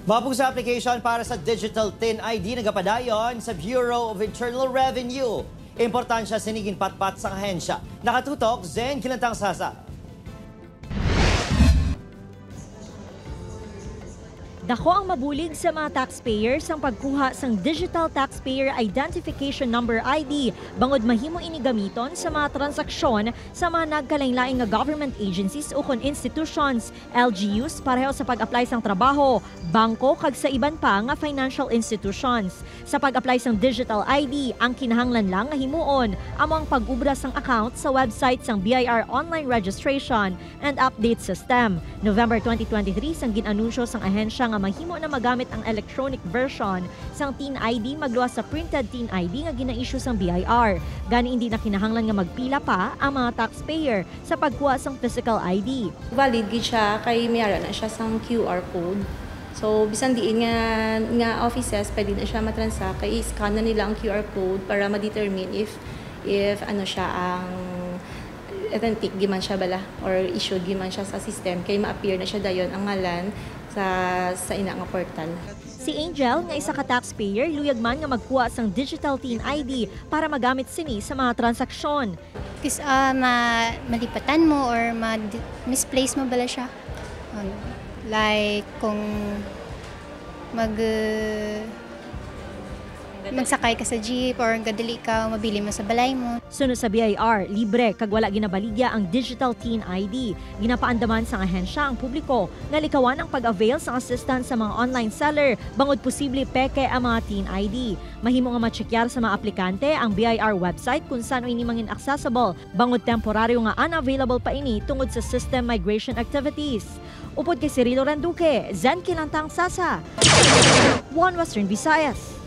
Mapug sa application para sa Digital TIN ID nagapadayon sa Bureau of Internal Revenue. Importansya sinigin patpat sa ahensya. Nakatutok, Zen Kilantang Sasa. Dako ang mabulig sa mga taxpayers ang pagkuha sang Digital Taxpayer Identification Number ID bangod mahimo ini gamiton sa mga transaksyon sa mga nagkalain-laing nga government agencies o kon institutions, LGUs pareho sa pag-apply sang trabaho, bangko kag sa iban pa nga financial institutions. Sa pag-apply sang Digital ID, ang kinahanglan lang nga himuon amo ang pag-ubra sang account sa website sang BIR Online Registration and Update System. November 2023 sang ginanunsyo sang ahensya nga mahimo na magamit ang electronic version sang TIN ID magluwas sa printed TIN ID nga gina-issue sang BIR. Gani hindi na kinahanglan nga magpila pa ang mga taxpayer sa pagkuha sang physical ID. Valid gid siya kay mayara na siya sang QR code. So bisan diin nga offices pwede na siya matransact kay i-scan na nila ang QR code para ma-determine if ano siya ang authentic giman siya bala or issued giman siya sa system kay ma-appear na siya dayon ang ngalan sa ina nga portal. Si Angel nga isa ka taxpayer luyag man nga magkuha sang digital TIN ID para magamit sini sa mga transaksyon. Kasi malipatan mo or misplace mo bala siya. Like kung magsakay ka sa jeep or gadali ka, mabili mo sa balay mo. Sunod sa BIR, libre kag wala ginabaligya ang digital TIN ID. Ginapaandaman sa ahensya ang publiko nga likawan ang pag-avail sa assistance sa mga online seller bangod posible peke ang mga TIN ID. Mahimo nga ma-checkar sa mga aplikante ang BIR website kung saan ini mangin accessible bangod temporaryo nga unavailable pa ini tungod sa system migration activities. Upod kay Cirilo Randuque, Zen Kilantang Sasa, One Western Visayas.